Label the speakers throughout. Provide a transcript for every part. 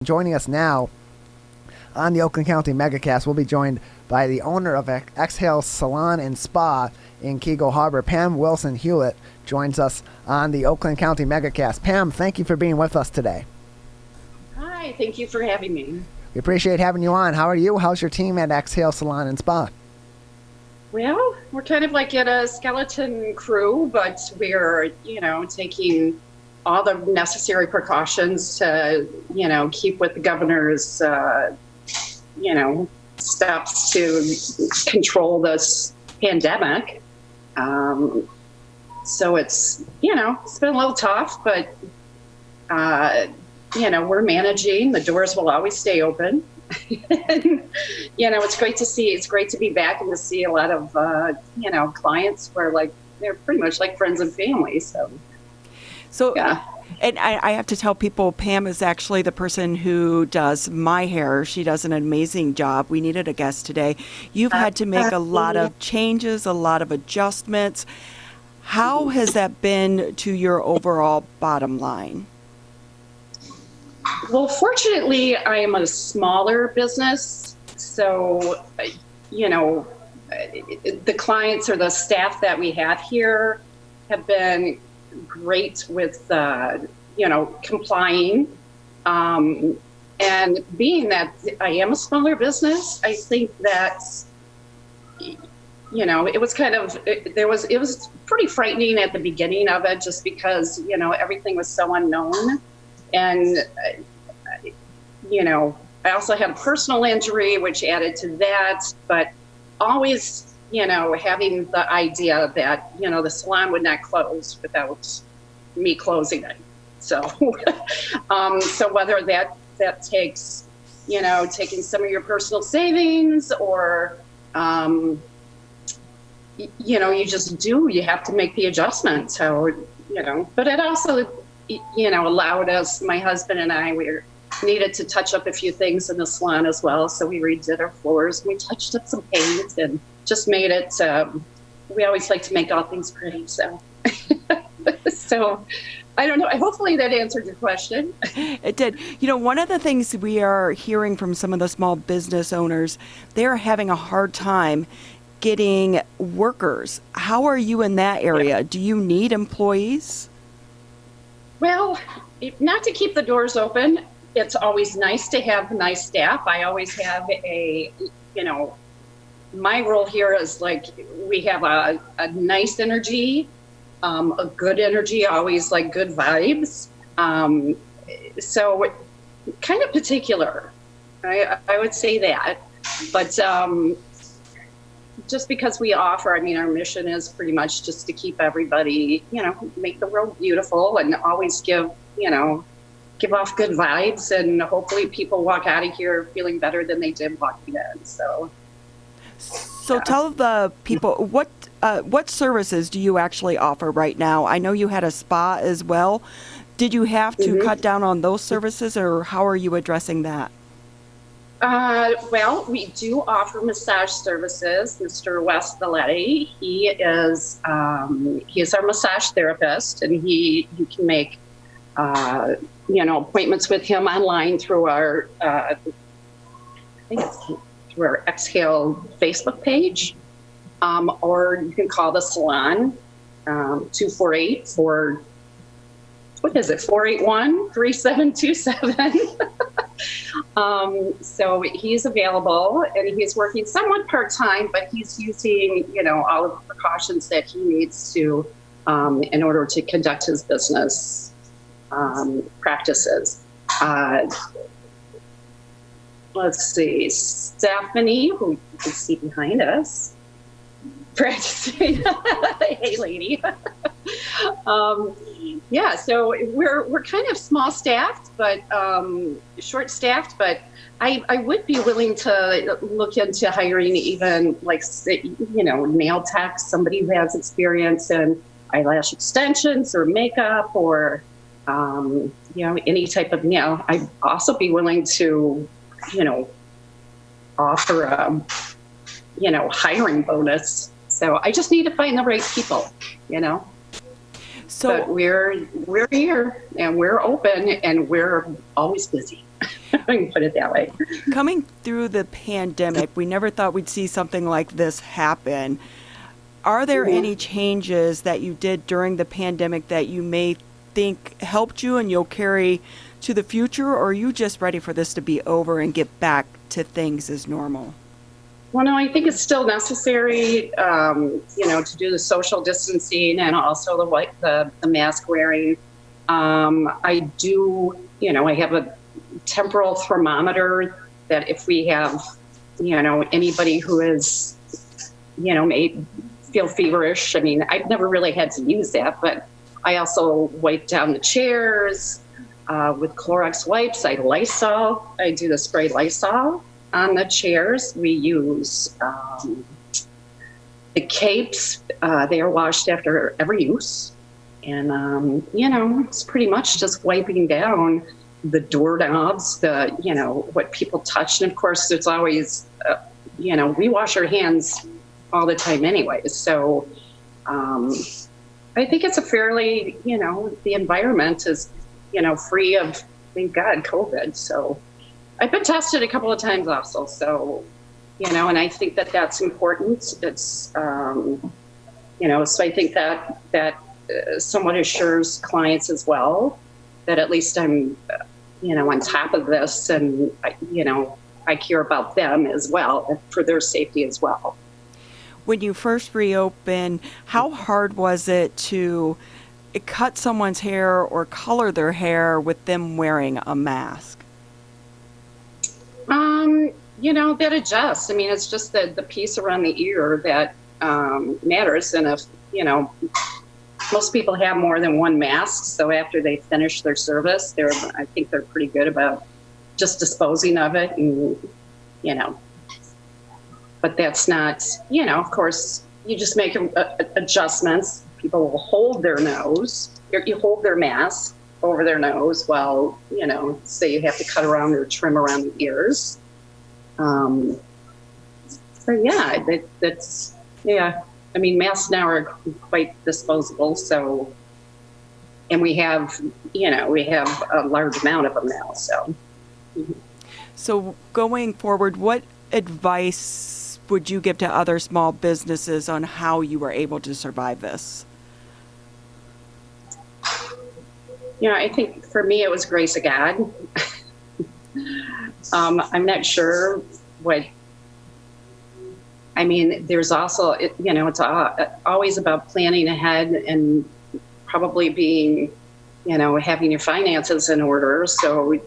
Speaker 1: Joining us now on the Oakland County Megacast, we'll be joined by the owner of Exhale Salon and Spa in Keego Harbor. Pam Wilson-Hulett joins us on the Oakland County Megacast. Pam, thank you for being with us today.
Speaker 2: Hi, thank you for having me.
Speaker 1: We appreciate having you on. How are you? How's your team at Exhale Salon and Spa?
Speaker 2: Well, we're kind of like at a skeleton crew, but we're, taking all the necessary precautions to, keep with the governor's, steps to control this pandemic. So it's been a little tough, but, we're managing. The doors will always stay open. And, it's great to see. It's great to be back and to see a lot of, clients where they're pretty much like friends and family.
Speaker 3: So,
Speaker 2: yeah.
Speaker 3: And I have to tell people, Pam is actually the person who does my hair. She does an amazing job. We needed a guest today. You've had to make a lot of changes, a lot of adjustments. How has that been to your overall bottom line?
Speaker 2: Well, fortunately, I am a smaller business. So, the clients or the staff that we have here have been great with, complying. And being that I am a smaller business, I think that, it was it was pretty frightening at the beginning of it just because, everything was so unknown. And, I also had a personal injury, which added to that, but always, having the idea that, the salon would not close without me closing it. So, so whether that takes, taking some of your personal savings or, you have to make the adjustment. So, but it also, allowed us, my husband and I, we needed to touch up a few things in the salon as well. So we redid our floors, we touched up some paint and just made it, we always like to make all things pretty. So, so I don't know. Hopefully that answered your question.
Speaker 3: It did. One of the things we are hearing from some of the small business owners, they're having a hard time getting workers. How are you in that area? Do you need employees?
Speaker 2: Well, not to keep the doors open. It's always nice to have nice staff. I always have my role here is we have a nice energy, a good energy, always good vibes. So kind of particular, I would say that. But just because we offer, our mission is pretty much just to keep everybody, make the world beautiful and always give off good vibes, and hopefully people walk out of here feeling better than they did walking in. So yeah.
Speaker 3: Tell the people, what services do you actually offer right now? I know you had a spa as well. Did you have to cut down on those services, or how are you addressing that?
Speaker 2: Well, we do offer massage services. Mr. Wes Valetti, he is our massage therapist, and he can make appointments with him online through our I think it's through our Exhale Facebook page, or you can call the salon 248 what is it, 481-3727. So he's available, and he's working somewhat part-time, but he's using, all of the precautions that he needs to in order to conduct his business practices. Let's see, Stephanie, who you can see behind us, practicing. Hey, lady. Yeah, so we're kind of small staffed, but short staffed, but I would be willing to look into hiring even nail techs, somebody who has experience in eyelash extensions or makeup or any type of nail. I'd also be willing to offer a hiring bonus. So I just need to find the right people, So but we're here and we're open and we're always busy. I can put it that way.
Speaker 3: Coming through the pandemic, we never thought we'd see something like this happen. Are there any changes that you did during the pandemic that you may think helped you and you'll carry to the future, or are you just ready for this to be over and get back to things as normal?
Speaker 2: Well, no, I think it's still necessary, to do the social distancing and also the mask wearing. I do, I have a temporal thermometer that if we have, anybody who is, may feel feverish. I mean, I've never really had to use that, but I also wipe down the chairs with Clorox wipes. I Lysol. I do the spray Lysol on the chairs. We use the capes. They are washed after every use. And, it's pretty much just wiping down the doorknobs, what people touch. And of course, it's always, we wash our hands all the time anyway. So I think it's a fairly, the environment is, free of, thank God, COVID. So I've been tested a couple of times also. So, and I think that that's important. It's, so I think that somewhat assures clients as well that at least I'm, on top of this and, I care about them as well for their safety as well.
Speaker 3: When you first reopened, how hard was it to cut someone's hair or color their hair with them wearing a mask? That adjusts. I mean, it's just the piece around the ear that matters. And if, most people have more than one mask. So after they finish their service, I think they're pretty good about just disposing of it and, but that's not, of course, you just make adjustments. People will hold their nose, you hold their mask over their nose while, say you have to cut around or trim around the ears. That's, I mean, masks now are quite disposable. So, and we have a large amount of them now. So, So going forward, what advice would you give to other small businesses on how you were able to survive this?
Speaker 2: I think for me, it was grace of God. I'm not sure there's also, it's always about planning ahead and probably being, having your finances in order. So,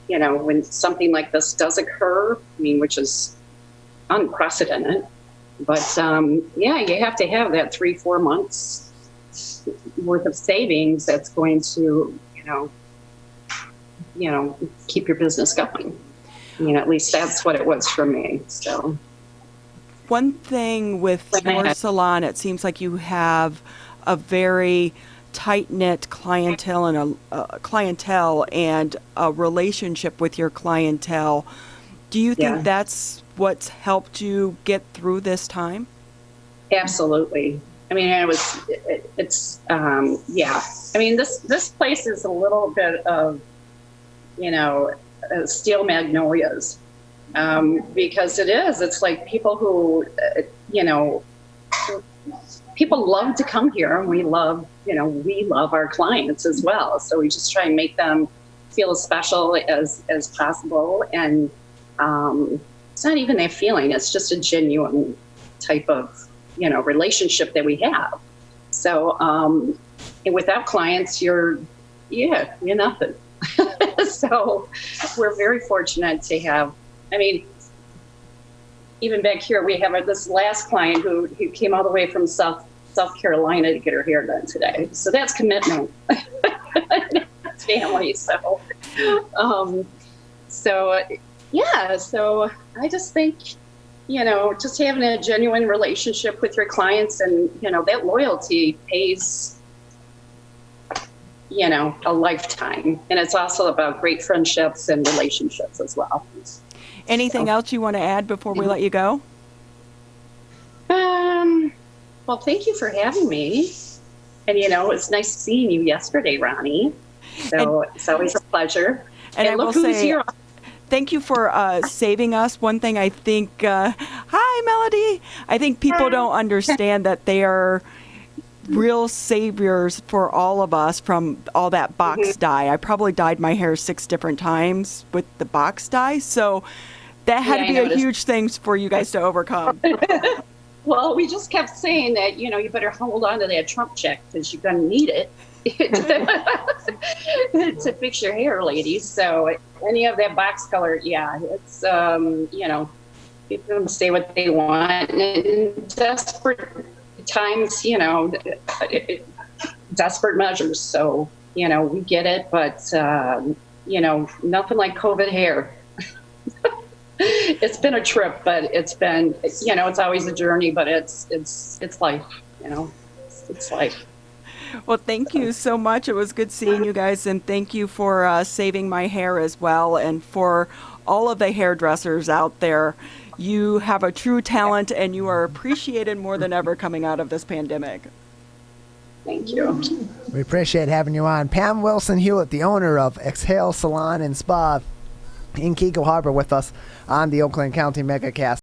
Speaker 2: when something like this does occur, which is unprecedented, but you have to have that 3-4 months worth of savings that's going to, keep your business going. At least that's what it was for me. So
Speaker 3: one thing with your salon, it seems like you have a very tight-knit clientele and a relationship with your clientele. Do you think that's what's helped you get through this time? Absolutely.
Speaker 2: I mean, this place is a little bit of, steel magnolias, because it's like people who, people love to come here, and we love our clients as well. So we just try and make them feel as special as possible. And it's not even that feeling, it's just a genuine type of, relationship that we have. So, and without clients, you're nothing. So we're very fortunate to have, even back here, we have this last client who came all the way from South Carolina to get her hair done today. So that's commitment. That's family. So, so I just think, just having a genuine relationship with your clients and, that loyalty pays, a lifetime. And it's also about great friendships and relationships as well.
Speaker 3: Anything else you want to add before we let you go?
Speaker 2: Well, thank you for having me. And, it's nice seeing you yesterday, Ronnie. So it's always a pleasure.
Speaker 3: And I will
Speaker 2: look who's
Speaker 3: say,
Speaker 2: here.
Speaker 3: thank you for saving us. One thing I think, hi, Melody. I think people don't understand that they are real saviors for all of us from all that box dye. I probably dyed my hair 6 different times with the box dye. So that had to be a huge thing for you guys to overcome.
Speaker 2: Well, we just kept saying that, you better hold on to that Trump check because you're going to need it to fix your hair, ladies. So any of that box color, it's, people can say what they want. And in desperate times, desperate measures. So, we get it, but, nothing like COVID hair. It's been a trip, but it's been, it's always a journey, but it's life, it's life.
Speaker 3: Well, thank you so much. It was good seeing you guys, and thank you for saving my hair as well, and for all of the hairdressers out there. You have a true talent, and you are appreciated more than ever coming out of this pandemic.
Speaker 2: Thank you.
Speaker 1: We appreciate having you on. Pam Wilson-Hulett, the owner of Exhale Salon and Spa in Keiko Harbor, with us on the Oakland County MegaCast.